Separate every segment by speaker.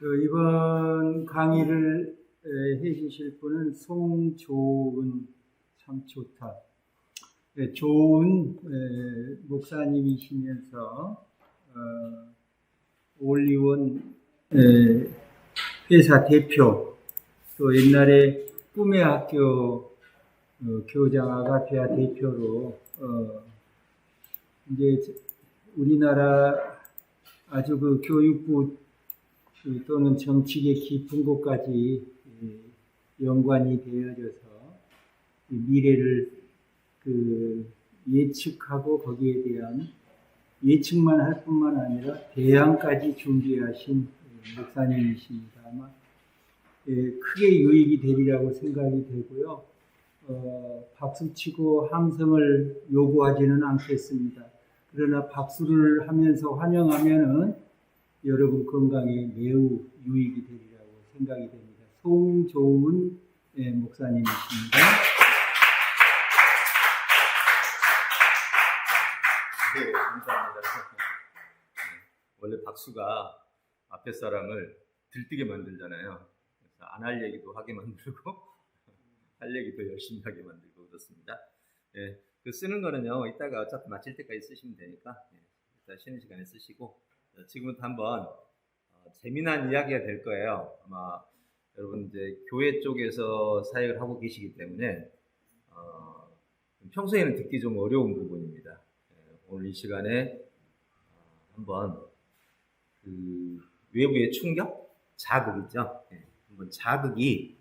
Speaker 1: 이번 강의를 해주실 분은 송조은, 참 좋다. 좋은 목사님이시면서 올리원 회사 대표, 또 옛날에 꿈의 학교 교장 아가페아 대표로 이제 우리나라 아주 그 교육부 또는 정치계 깊은 곳까지 연관이 되어져서 미래를 예측하고 거기에 대한 예측만 할 뿐만 아니라 대안까지 준비하신 목사님이십니다. 아마 크게 유익이 되리라고 생각이 되고요. 박수치고 함성을 요구하지는 않겠습니다. 그러나 박수를 하면서 환영하면은 여러분 건강에 매우 유익이 되리라고 생각이 됩니다. 송조은 목사님이십니다.
Speaker 2: 네, 감사합니다. 원래 박수가 앞에 사람을 들뜨게 만들잖아요. 그래서 안 할 얘기도 하게 만들고 할 얘기도 열심히 하게 만들고 그렇습니다. 예, 그 쓰는 거는요, 이따가 어차피 마칠 때까지 쓰시면 되니까 일단 쉬는 시간에 쓰시고 지금부터 한번 재미난 이야기가 될 거예요. 아마 여러분 이제 교회 쪽에서 사역을 하고 계시기 때문에 평소에는 듣기 좀 어려운 부분입니다. 오늘 이 시간에 한번 그 외부의 충격, 자극이죠. 한번 자극이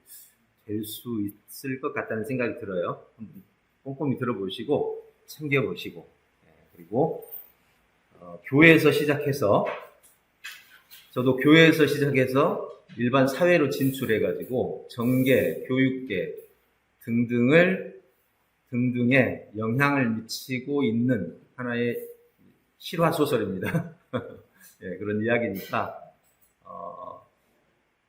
Speaker 2: 될 수 있을 것 같다는 생각이 들어요. 한번 꼼꼼히 들어보시고 챙겨보시고 그리고 교회에서 시작해서 저도 교회에서 시작해서 일반 사회로 진출해가지고 정계, 교육계 등등에 영향을 미치고 있는 하나의 실화 소설입니다. 예, 그런 이야기니까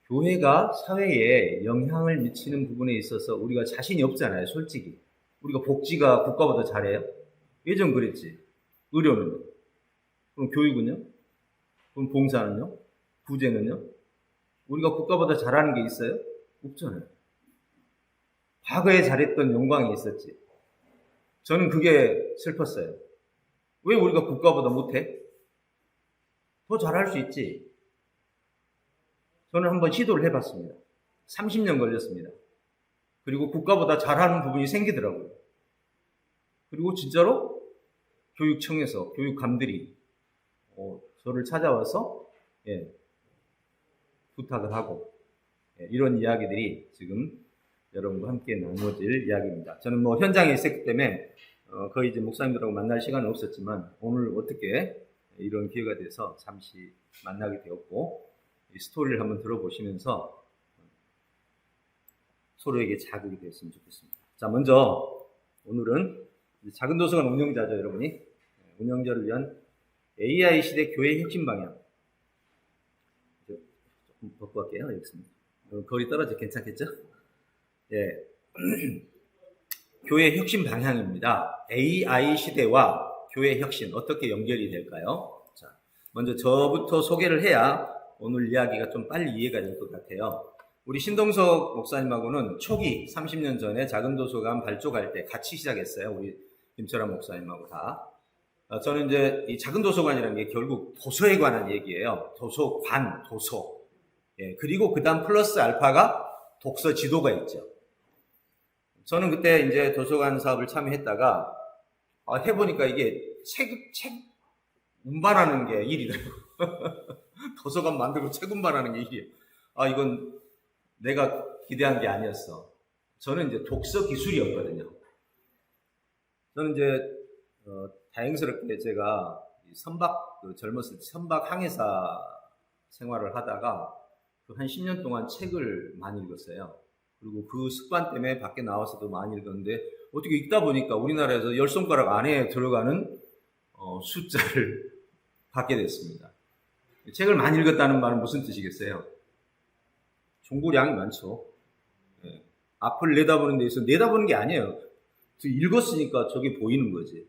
Speaker 2: 교회가 사회에 영향을 미치는 부분에 있어서 우리가 자신이 없잖아요. 솔직히 우리가 복지가 국가보다 잘해요? 예전 그랬지. 의료는요? 그럼 교육은요? 그럼 봉사는요? 구제는요? 우리가 국가보다 잘하는 게 있어요? 없잖아요. 과거에 잘했던 영광이 있었지. 저는 그게 슬펐어요. 왜 우리가 국가보다 못해? 더 잘할 수 있지. 저는 한번 시도를 해봤습니다. 30년 걸렸습니다. 그리고 국가보다 잘하는 부분이 생기더라고요. 그리고 진짜로 교육청에서 교육감들이 저를 찾아와서 부탁을 하고 이런 이야기들이 지금 여러분과 함께 나누어질 이야기입니다. 저는 현장에 있었기 때문에 거의 이제 목사님들하고 만날 시간은 없었지만 오늘 어떻게 이런 기회가 돼서 잠시 만나게 되었고 이 스토리를 한번 들어보시면서 서로에게 자극이 됐으면 좋겠습니다. 자, 먼저 오늘은 작은 도서관 운영자죠, 여러분이. 운영자를 위한 AI 시대 교회 혁신 방향. 조금 벗고 갈게요. 여기 있습니다. 거리 떨어져 괜찮겠죠? 예. 교회 혁신 방향입니다. AI 시대와 교회 혁신 어떻게 연결이 될까요? 자, 먼저 저부터 소개를 해야 오늘 이야기가 좀 빨리 이해가 될 것 같아요. 우리 신동석 목사님하고는 초기 30년 전에 작은 도서관 발족할 때 같이 시작했어요. 우리 김철환 목사님하고 다. 저는 이제 이 작은 도서관이라는 게 결국 도서에 관한 얘기예요. 도서관, 도서. 예, 그리고 그 다음 플러스 알파가 독서 지도가 있죠. 저는 그때 이제 도서관 사업을 참여했다가 해보니까 이게 책 운반하는 게 일이더라고요. 도서관 만들고 책 운반하는 게 일이에요. 이건 내가 기대한 게 아니었어. 저는 이제 독서 기술이었거든요. 저는 이제 다행스럽게 제가 젊었을 때 선박 항해사 생활을 하다가 한 10년 동안 책을 많이 읽었어요. 그리고 그 습관 때문에 밖에 나와서도 많이 읽었는데 어떻게 읽다 보니까 우리나라에서 10손가락 안에 들어가는 숫자를 받게 됐습니다. 책을 많이 읽었다는 말은 무슨 뜻이겠어요? 종고량이 많죠. 예. 앞을 내다보는 데서 내다보는 게 아니에요. 읽었으니까 저게 보이는 거지.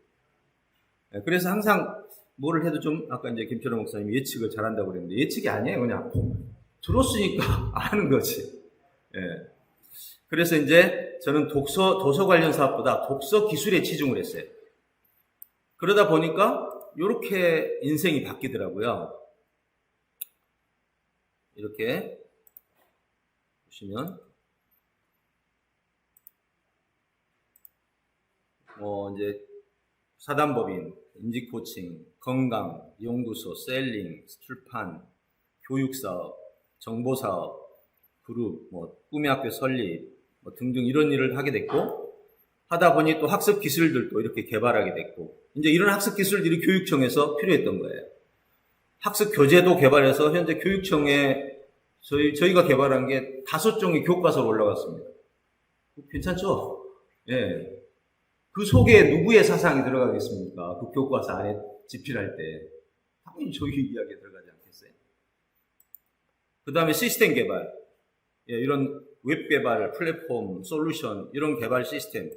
Speaker 2: 예. 그래서 항상 뭐를 해도 좀 아까 이제 김철호 목사님이 예측을 잘한다고 그랬는데 예측이 아니에요. 그냥 들었으니까 아는 거지. 예. 그래서 이제 저는 도서 관련 사업보다 독서 기술에 치중을 했어요. 그러다 보니까 이렇게 인생이 바뀌더라고요. 이렇게 보시면 이제 사단법인, 인지코칭, 건강, 연구소, 셀링, 출판, 교육사업, 정보사업, 그룹, 꿈의 학교 설립, 등등 이런 일을 하게 됐고, 하다 보니 또 학습 기술들도 이렇게 개발하게 됐고, 이제 이런 학습 기술들이 교육청에서 필요했던 거예요. 학습 교재도 개발해서 현재 교육청에 저희가 개발한 게 5종의 교과서로 올라갔습니다. 괜찮죠? 예. 그 속에 누구의 사상이 들어가겠습니까? 그 교과서 안에 집필할 때. 당연히 저희 이야기에 들어가지 않겠어요? 그 다음에 시스템 개발. 예, 이런 웹 개발, 플랫폼, 솔루션, 이런 개발 시스템,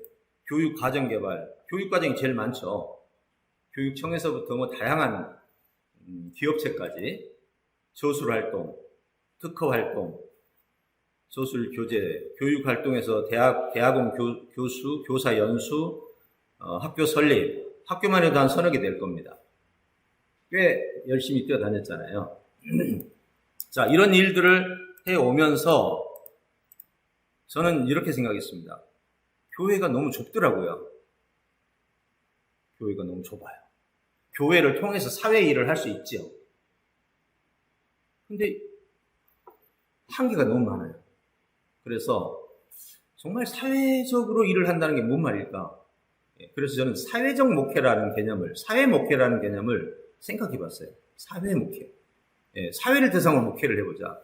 Speaker 2: 교육 과정 개발. 교육 과정이 제일 많죠. 교육청에서부터 다양한 기업체까지 저술 활동, 특허 활동, 저술 교재, 교육 활동에서 대학원 교수, 교사 연수, 학교 설립, 학교만 해도 한 3-4개 될 겁니다. 꽤 열심히 뛰어다녔잖아요. 자, 이런 일들을 해오면서 저는 이렇게 생각했습니다. 교회가 너무 좁더라고요. 교회가 너무 좁아요. 교회를 통해서 사회 일을 할 수 있죠. 근데 한계가 너무 많아요. 그래서 정말 사회적으로 일을 한다는 게 뭔 말일까? 그래서 저는 사회적 목회라는 개념을, 사회 목회라는 개념을 생각해 봤어요. 사회 목회. 사회를 대상으로 목회를 해보자.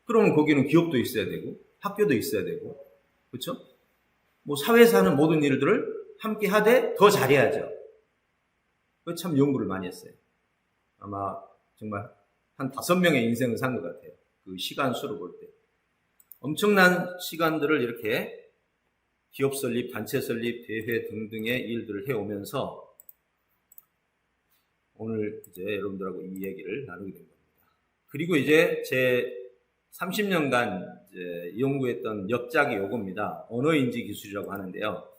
Speaker 2: 그러면 거기는 기업도 있어야 되고, 학교도 있어야 되고, 그렇죠? 사회에서 하는 모든 일들을 함께 하되 더 잘해야죠. 그 참 연구를 많이 했어요. 아마 정말 한 5명의 인생을 산 것 같아요. 그 시간 수로 볼 때. 엄청난 시간들을 이렇게 기업 설립, 단체 설립, 대회 등등의 일들을 해오면서 오늘 이제 여러분들하고 이 얘기를 나누게 된 겁니다. 그리고 이제 제 30년간 이제 연구했던 역작이 요겁니다. 언어인지 기술이라고 하는데요.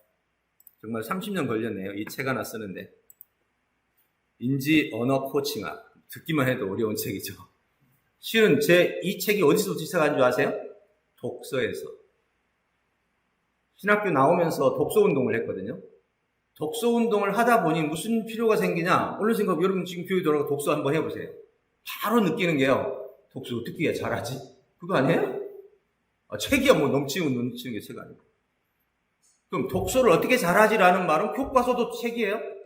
Speaker 2: 정말 30년 걸렸네요. 이 책 하나 쓰는데. 인지 언어 코칭학. 듣기만 해도 어려운 책이죠. 실은 이 책이 어디서 시작한 줄 아세요? 독서에서. 신학교 나오면서 독서 운동을 했거든요. 독서 운동을 하다 보니 무슨 필요가 생기냐? 어느 생각, 여러분 지금 교회 돌아가 독서 한번 해보세요. 바로 느끼는 게요. 독서 어떻게 해야 잘하지? 그거 아니에요? 책이야 넘치는 게 책 아니에요. 그럼 독서를 어떻게 잘하지라는 말은 교과서도 책이에요?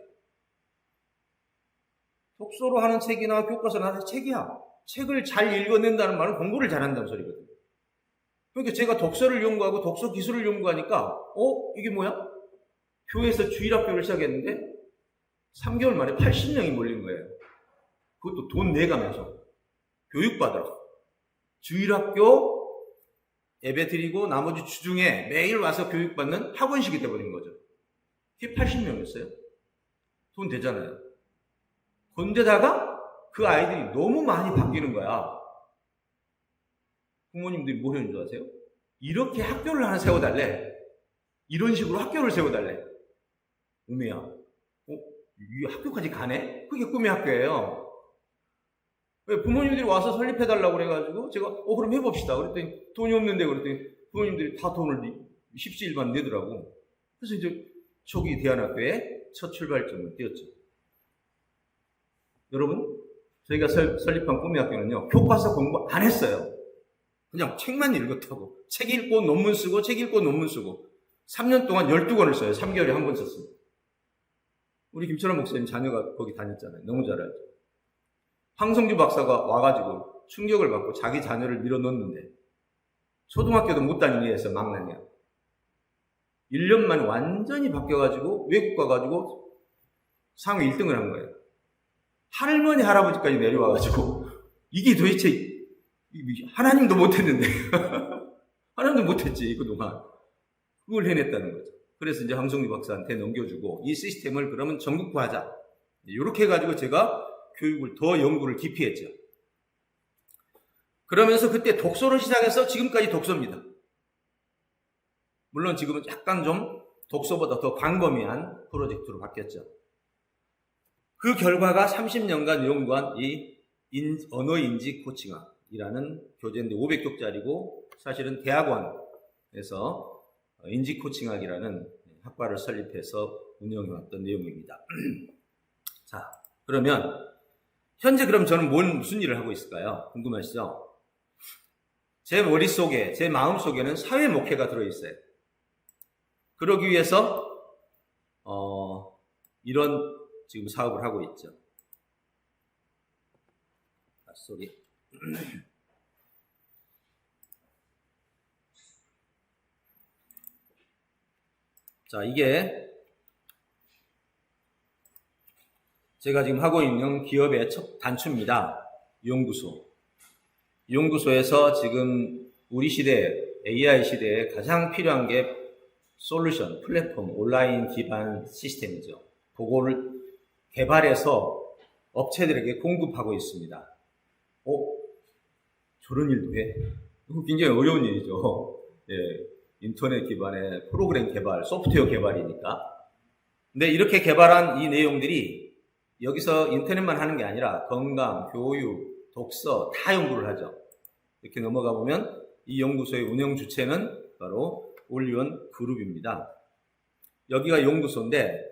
Speaker 2: 독서로 하는 책이나 교과서는 하는 책이야. 책을 잘 읽어낸다는 말은 공부를 잘한다는 소리거든요. 그러니까 제가 독서를 연구하고 독서 기술을 연구하니까 이게 뭐야? 교회에서 주일학교를 시작했는데 3개월 만에 80명이 몰린 거예요. 그것도 돈 내가면서 교육받으러 주일학교 예배 드리고 나머지 주중에 매일 와서 교육받는 학원식이 돼버린 거죠. 그게 80명이었어요. 돈 되잖아요. 그런데다가 그 아이들이 너무 많이 바뀌는 거야. 부모님들이 뭐 하는 줄 아세요? 이렇게 학교를 하나 세워달래. 이런 식으로 학교를 세워달래. 우미야, 이 학교까지 가네? 그게 꿈의 학교예요. 부모님들이 와서 설립해달라고 그래가지고 제가 그럼 해봅시다. 그랬더니 돈이 없는데 그랬더니 부모님들이 다 돈을 십시일반 내더라고. 그래서 이제 초기 대안학교에 첫 출발점을 띄었죠. 여러분, 저희가 설립한 꿈의 학교는요, 교과서 공부 안 했어요. 그냥 책만 읽었다고. 책 읽고 논문 쓰고, 책 읽고 논문 쓰고. 3년 동안 12권을 써요. 3개월에 한 권 썼습니다. 우리 김철환 목사님 자녀가 거기 다녔잖아요. 너무 잘 알죠. 황성주 박사가 와가지고 충격을 받고 자기 자녀를 밀어넣는데 초등학교도 못 다니게 해서 망나니야. 1년 만에 완전히 바뀌어가지고 외국 가가지고 상위 1등을 한 거예요. 할머니, 할아버지까지 내려와가지고 이게 도대체 하나님도 못했는데 하나님도 못했지 그동안. 그걸 해냈다는 거죠. 그래서 이제 황성주 박사한테 넘겨주고 이 시스템을 그러면 전국화하자. 이렇게 해가지고 제가 교육을 더 연구를 깊이 했죠. 그러면서 그때 독서로 시작해서 지금까지 독서입니다. 물론 지금은 약간 좀 독서보다 더 광범위한 프로젝트로 바뀌었죠. 그 결과가 30년간 연구한 이 언어인지 코칭학이라는 교재인데 500쪽짜리고 사실은 대학원에서 인지 코칭학이라는 학과를 설립해서 운영해왔던 내용입니다. 자, 그러면 현재 그럼 저는 무슨 일을 하고 있을까요? 궁금하시죠? 제 머릿속에, 제 마음속에는 사회 목회가 들어있어요. 그러기 위해서 이런 지금 사업을 하고 있죠. 쏘리. 자, 이게 제가 지금 하고 있는 기업의 첫 단추입니다. 연구소에서 지금 우리 시대, AI 시대에 가장 필요한 게 솔루션, 플랫폼, 온라인 기반 시스템이죠. 그거를 개발해서 업체들에게 공급하고 있습니다. 저런 일도 해? 이거 굉장히 어려운 일이죠. 예, 인터넷 기반의 프로그램 개발, 소프트웨어 개발이니까. 근데 이렇게 개발한 이 내용들이 여기서 인터넷만 하는 게 아니라 건강, 교육, 독서 다 연구를 하죠. 이렇게 넘어가 보면 이 연구소의 운영 주체는 바로 올리원 그룹입니다. 여기가 연구소인데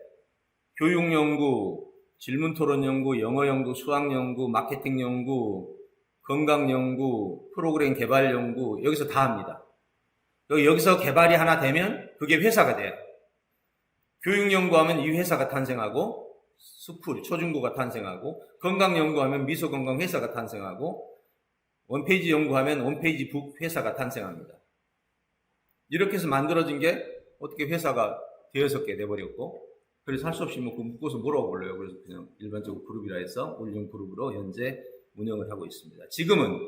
Speaker 2: 교육 연구, 질문 토론 연구, 영어 연구, 수학 연구, 마케팅 연구, 건강 연구, 프로그램 개발 연구 여기서 다 합니다. 여기서 개발이 하나 되면 그게 회사가 돼요. 교육 연구하면 이 회사가 탄생하고 스쿨, 초중고가 탄생하고 건강 연구하면 미소건강 회사가 탄생하고 원페이지 연구하면 원페이지 북 회사가 탄생합니다. 이렇게 해서 만들어진 게 어떻게 회사가 대여섯 개 돼버렸고 그래서 할 수 없이 묶어서 물어보려고 그래서 그냥 일반적으로 그룹이라 해서 올리온 그룹으로 현재 운영을 하고 있습니다. 지금은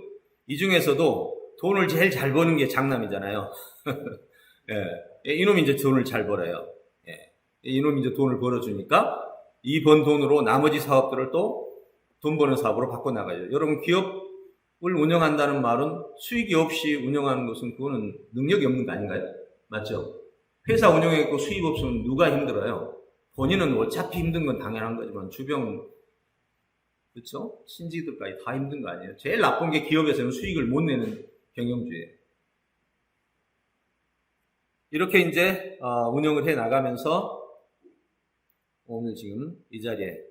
Speaker 2: 이 중에서도 돈을 제일 잘 버는 게 장남이잖아요. 예, 이놈이 이제 돈을 잘 벌어요. 예, 이놈이 이제 돈을 벌어주니까 이 번 돈으로 나머지 사업들을 또 돈 버는 사업으로 바꿔나가죠. 여러분 기업을 운영한다는 말은 수익이 없이 운영하는 것은 그거는 능력이 없는 거 아닌가요? 맞죠? 회사 운영했고 수입 없으면 누가 힘들어요? 본인은 어차피 힘든 건 당연한 거지만 주변 그렇죠? 신지들까지 다 힘든 거 아니에요? 제일 나쁜 게 기업에서는 수익을 못 내는 경영주예요. 이렇게 이제 운영을 해 나가면서 오늘 지금 이 자리에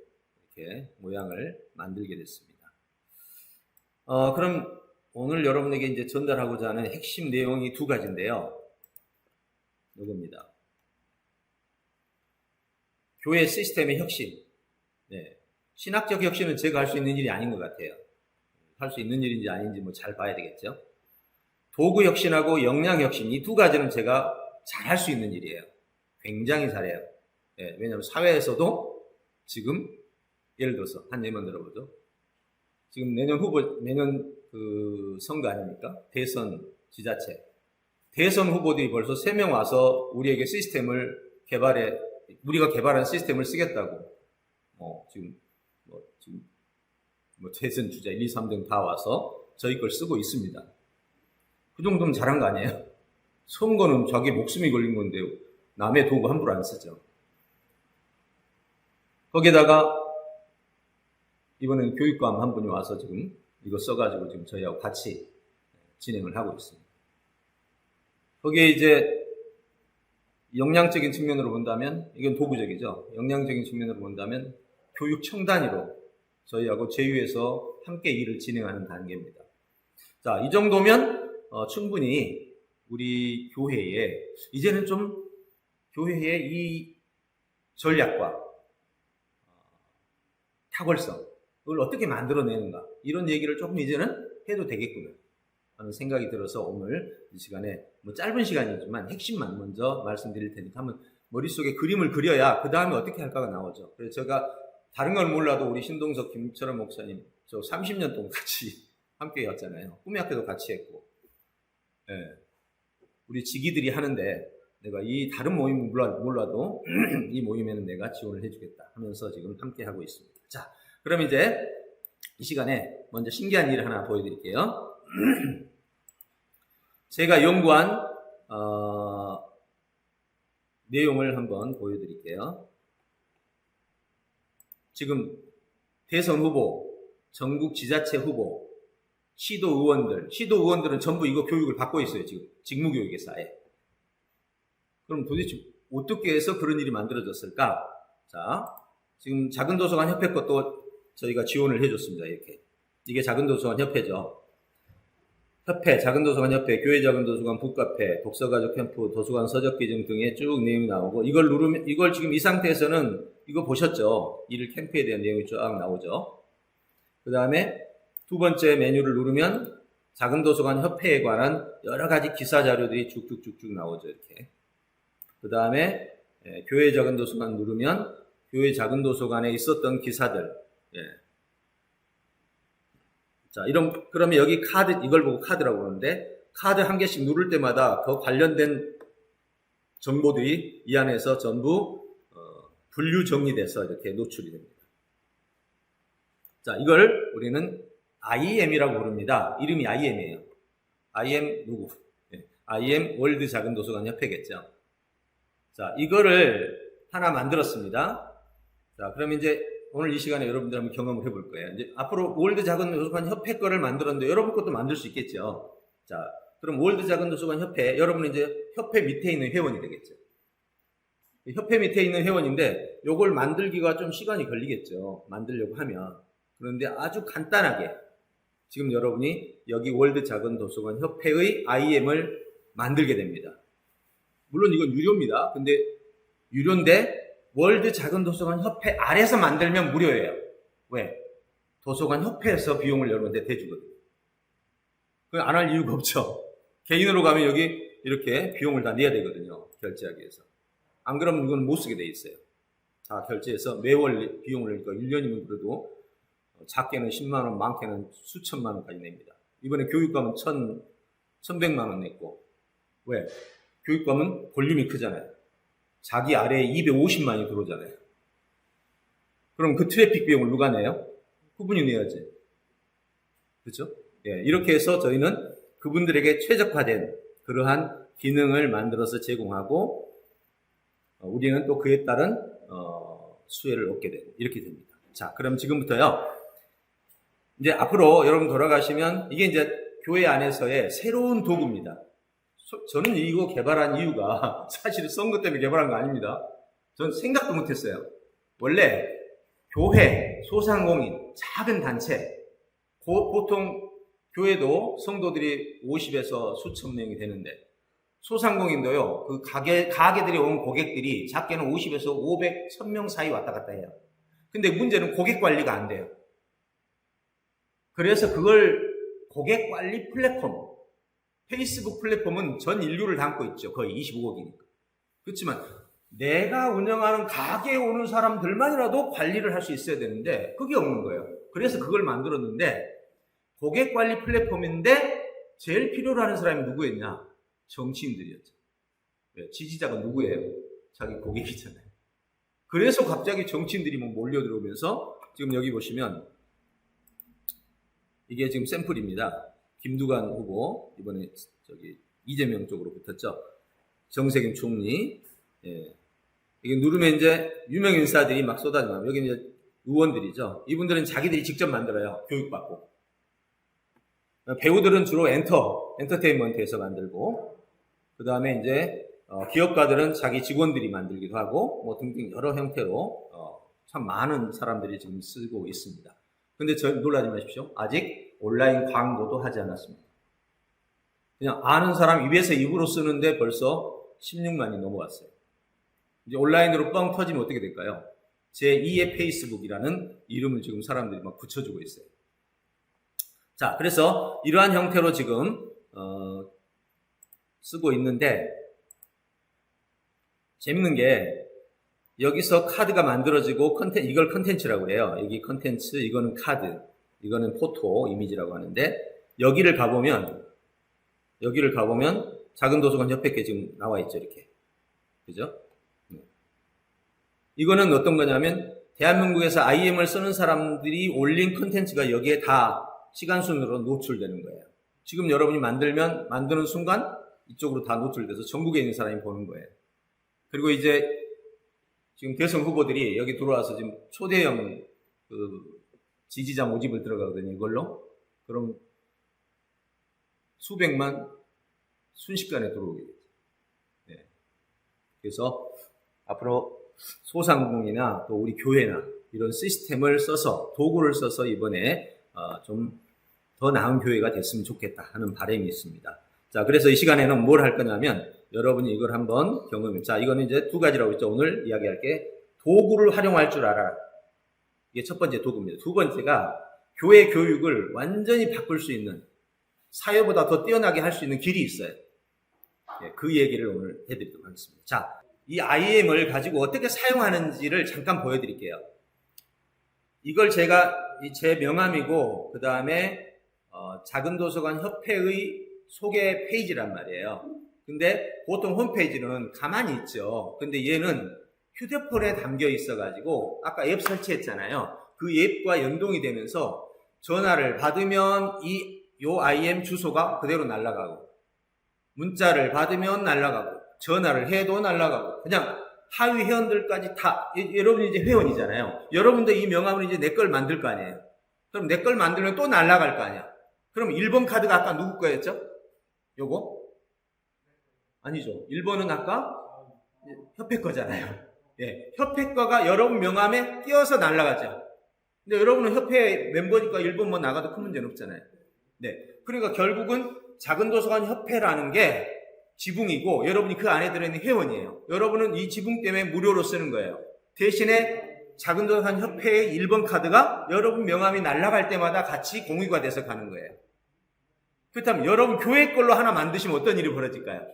Speaker 2: 이렇게 모양을 만들게 됐습니다. 그럼 오늘 여러분에게 이제 전달하고자 하는 핵심 내용이 두 가지인데요. 이겁니다. 교회 시스템의 혁신. 네. 신학적 혁신은 제가 할 수 있는 일이 아닌 것 같아요. 할 수 있는 일인지 아닌지 뭐 잘 봐야 되겠죠. 도구 혁신하고 역량 혁신 이 두 가지는 제가 잘 할 수 있는 일이에요. 굉장히 잘해요. 네. 왜냐하면 사회에서도 지금 예를 들어서 한 예만 들어보죠. 지금 내년 그 선거 아닙니까? 대선 지자체. 대선 후보들이 벌써 3명 와서 우리에게 시스템을 우리가 개발한 시스템을 쓰겠다고. 지금 대선 주자 1, 2, 3등 다 와서 저희 걸 쓰고 있습니다. 그 정도면 잘한 거 아니에요? 선거는 자기 목숨이 걸린 건데 남의 도구 함부로 안 쓰죠. 거기에다가 이번엔 교육감 한 분이 와서 지금 이거 써가지고 지금 저희하고 같이 진행을 하고 있습니다. 거기에 이제 역량적인 측면으로 본다면 이건 도구적이죠. 역량적인 측면으로 본다면 교육청 단위로 저희하고 제휴해서 함께 일을 진행하는 단계입니다. 자, 이 정도면 충분히 우리 교회에 이제는 좀 교회의 이 전략과 탁월성 그걸 어떻게 만들어내는가 이런 얘기를 조금 이제는 해도 되겠구나 하는 생각이 들어서 오늘 이 시간에 짧은 시간이지만 핵심만 먼저 말씀드릴 테니까 한번 머릿속에 그림을 그려야 그 다음에 어떻게 할까가 나오죠. 그래서 제가 다른 걸 몰라도 우리 신동석 김철원 목사님 저 30년 동안 같이 함께 했잖아요. 꿈의학교도 같이 했고 네. 우리 지기들이 하는데 내가 이 다른 모임은 몰라도 이 모임에는 내가 지원을 해주겠다 하면서 지금 함께 하고 있습니다. 자, 그럼 이제 이 시간에 먼저 신기한 일을 하나 보여드릴게요. 제가 연구한 내용을 한번 보여드릴게요. 지금 대선 후보, 전국 지자체 후보, 시도의원들은 전부 이거 교육을 받고 있어요. 지금 직무교육에서 아예. 그럼 도대체 어떻게 해서 그런 일이 만들어졌을까? 자, 지금 작은도서관 협회 것도 저희가 지원을 해줬습니다. 이렇게. 이게 작은도서관 협회죠. 작은도서관 협회, 교회 작은도서관 북카페, 독서가족 캠프, 도서관 서적기증 등의 쭉 내용이 나오고, 이걸 누르면, 이걸 지금 이 상태에서는 이거 보셨죠? 이 캠프에 대한 내용이 쫙 나오죠. 그 다음에 두 번째 메뉴를 누르면 작은도서관 협회에 관한 여러 가지 기사 자료들이 쭉쭉쭉쭉 나오죠. 이렇게. 그 다음에 교회 작은도서관 누르면 교회 작은도서관에 있었던 기사들. 예. 자, 그러면 여기 카드, 이걸 보고 카드라고 그러는데, 카드 한 개씩 누를 때마다 그 관련된 정보들이 이 안에서 전부 분류 정리돼서 이렇게 노출이 됩니다. 자, 이걸 우리는 IM이라고 부릅니다. 이름이 IM이에요. IM 누구? 네. IM 월드 작은도서관 협회겠죠. 자, 이거를 하나 만들었습니다. 자, 그럼 이제 오늘 이 시간에 여러분들 한번 경험을 해볼 거예요. 이제 앞으로 월드 작은도서관 협회 거를 만들었는데 여러분 것도 만들 수 있겠죠. 자, 그럼 월드 작은도서관 협회, 여러분은 이제 협회 밑에 있는 회원이 되겠죠. 협회 밑에 있는 회원인데 요걸 만들기가 좀 시간이 걸리겠죠. 만들려고 하면. 그런데 아주 간단하게 지금 여러분이 여기 월드 작은도서관 협회의 IM을 만들게 됩니다. 물론 이건 유료입니다. 근데 유료인데 월드 작은도서관 협회 아래서 만들면 무료예요. 왜? 도서관 협회에서 비용을 여러분한테 대주거든요. 그건 안 할 이유가 없죠. 개인으로 가면 여기 이렇게 비용을 다 내야 되거든요. 결제하기 위해서. 안 그러면 이건 못 쓰게 돼 있어요. 다 결제해서 매월 비용을, 그러니까 1년이면 그래도 작게는 10만 원, 많게는 수천만 원까지 냅니다. 이번에 교육감은 1,100만 원 냈고. 왜? 교육감은 볼륨이 크잖아요. 자기 아래에 250만이 들어오잖아요. 그럼 그 트래픽 비용을 누가 내요? 그분이 내야지. 그렇죠? 예, 이렇게 해서 저희는 그분들에게 최적화된 그러한 기능을 만들어서 제공하고 우리는 또 그에 따른 수혜를 얻게 되고 이렇게 됩니다. 자, 그럼 지금부터요. 이제 앞으로 여러분 돌아가시면 이게 이제 교회 안에서의 새로운 도구입니다. 저는 이거 개발한 이유가 사실 선거 때문에 개발한 거 아닙니다. 전 생각도 못했어요. 원래 교회, 소상공인, 작은 단체, 보통 교회도 성도들이 50에서 수천 명이 되는데 소상공인도요, 그 가게들이 온 고객들이 작게는 50에서 500, 1000명 사이 왔다 갔다 해요. 근데 문제는 고객 관리가 안 돼요. 그래서 그걸 고객 관리 플랫폼, 페이스북 플랫폼은 전 인류를 담고 있죠. 거의 25억이니까. 그렇지만 내가 운영하는 가게에 오는 사람들만이라도 관리를 할 수 있어야 되는데 그게 없는 거예요. 그래서 그걸 만들었는데 고객 관리 플랫폼인데 제일 필요로 하는 사람이 누구였냐? 정치인들이었죠. 지지자가 누구예요? 자기 고객이잖아요. 그래서 갑자기 정치인들이 막 몰려들어오면서 지금 여기 보시면 이게 지금 샘플입니다. 김두관 후보, 이번에 이재명 쪽으로 붙었죠. 정세균 총리. 예. 이게 누르면 이제 유명 인사들이 막 쏟아져나와요. 여기 이제 의원들이죠. 이분들은 자기들이 직접 만들어요. 교육받고. 배우들은 주로 엔터테인먼트에서 만들고, 그 다음에 이제 기업가들은 자기 직원들이 만들기도 하고, 뭐 등등 여러 형태로 참 많은 사람들이 지금 쓰고 있습니다. 근데 놀라지 마십시오. 아직 온라인 광고도 하지 않았습니다. 그냥 아는 사람 입에서 입으로 쓰는데 벌써 16만이 넘어왔어요. 이제 온라인으로 뻥 터지면 어떻게 될까요? 제2의 페이스북이라는 이름을 지금 사람들이 막 붙여주고 있어요. 자, 그래서 이러한 형태로 지금 쓰고 있는데 재밌는 게 여기서 카드가 만들어지고 이걸 컨텐츠라고 그래요. 여기 컨텐츠, 이거는 카드, 이거는 포토, 이미지라고 하는데 여기를 가보면 작은도서관 협회께 지금 나와 있죠. 이렇게. 그죠? 이거는 어떤 거냐면 대한민국에서 IM을 쓰는 사람들이 올린 컨텐츠가 여기에 다 시간 순으로 노출되는 거예요. 지금 여러분이 만드는 순간 이쪽으로 다 노출돼서 전국에 있는 사람이 보는 거예요. 그리고 이제 지금 대선 후보들이 여기 들어와서 지금 초대형 지지자 모집을 들어가거든요, 이걸로. 그럼 수백만 순식간에 들어오게 되죠. 네. 그래서 앞으로 소상공인이나 또 우리 교회나 이런 시스템을 써서, 도구를 써서 이번에 좀 더 나은 교회가 됐으면 좋겠다 하는 바람이 있습니다. 자, 그래서 이 시간에는 뭘 할 거냐면 여러분이 이걸 한번 자, 이거는 이제 두 가지라고 했죠. 오늘 이야기할 게 도구를 활용할 줄 알아라. 이게 첫 번째 도구입니다. 두 번째가 교회 교육을 완전히 바꿀 수 있는, 사회보다 더 뛰어나게 할 수 있는 길이 있어요. 예, 그 얘기를 오늘 해드리도록 하겠습니다. 자, 이 IM을 가지고 어떻게 사용하는지를 잠깐 보여드릴게요. 이걸 제가 제 명함이고 그 다음에 작은 도서관 협회의 소개 페이지란 말이에요. 근데 보통 홈페이지는 가만히 있죠. 근데 얘는 휴대폰에 담겨 있어가지고 아까 앱 설치했잖아요. 그 앱과 연동이 되면서 전화를 받으면 요 IM 주소가 그대로 날아가고, 문자를 받으면 날아가고, 전화를 해도 날아가고, 그냥 하위 회원들까지 다, 여러분이 이제 회원이잖아요. 여러분도 이 명함을 이제 내 걸 만들 거 아니에요. 그럼 내 걸 만들면 또 날아갈 거 아니야. 그럼 1번 카드가 아까 누구 거였죠? 요거? 아니죠. 1번은 아까 협회 거잖아요. 예, 협회 거가 여러분 명함에 띄어서 날아가죠. 근데 여러분은 협회 멤버니까 1번 뭐 나가도 큰 문제는 없잖아요. 네. 그러니까 결국은 작은 도서관 협회라는 게 지붕이고 여러분이 그 안에 들어있는 회원이에요. 여러분은 이 지붕 때문에 무료로 쓰는 거예요. 대신에 작은 도서관 협회의 1번 카드가 여러분 명함이 날아갈 때마다 같이 공유가 돼서 가는 거예요. 그렇다면 여러분 교회 걸로 하나 만드시면 어떤 일이 벌어질까요?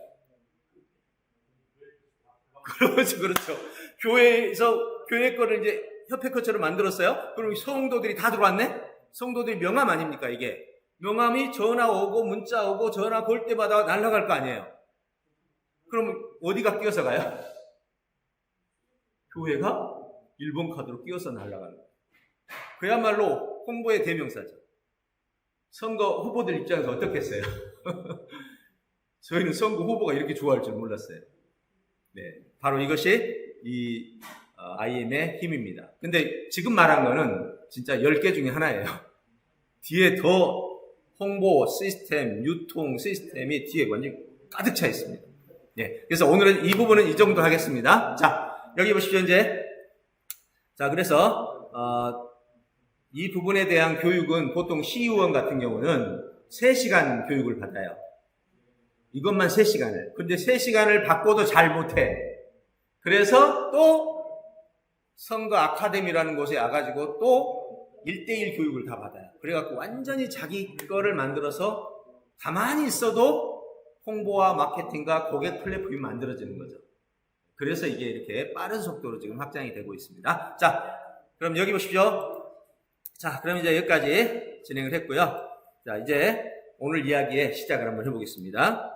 Speaker 2: 그렇죠. 교회에서 교회 거를 이제 협회 거처럼 만들었어요. 그럼 성도들이 다 들어왔네? 성도들이 명함 아닙니까, 이게? 명함이 전화 오고 문자 오고 전화 볼 때마다 날아갈 거 아니에요. 그럼 어디가 끼어서 가요? 교회가 1번 카드로 끼어서 날아가는 거예요. 그야말로 홍보의 대명사죠. 선거 후보들 입장에서 어떻겠어요? 저희는 선거 후보가 이렇게 좋아할 줄 몰랐어요. 네, 바로 이것이 이 IM의 힘입니다. 근데 지금 말한 거는 진짜 10개 중에 하나예요. 뒤에 더 홍보 시스템, 유통 시스템이 뒤에 완전히 가득 차 있습니다. 네, 그래서 오늘은 이 부분은 이 정도 하겠습니다. 자, 여기 보십시오, 이제. 자, 그래서 이 부분에 대한 교육은 보통 시의원 같은 경우는 3시간 교육을 받아요. 이것만 3시간을. 근데 3시간을 받고도 잘 못해. 그래서 또 선거 아카데미라는 곳에 와가지고 또 1대1 교육을 다 받아요. 그래갖고 완전히 자기 거를 만들어서 가만히 있어도 홍보와 마케팅과 고객 플랫폼이 만들어지는 거죠. 그래서 이게 이렇게 빠른 속도로 지금 확장이 되고 있습니다. 자, 그럼 여기 보십시오. 자, 그럼 이제 여기까지 진행을 했고요. 자, 이제 오늘 이야기의 시작을 한번 해보겠습니다.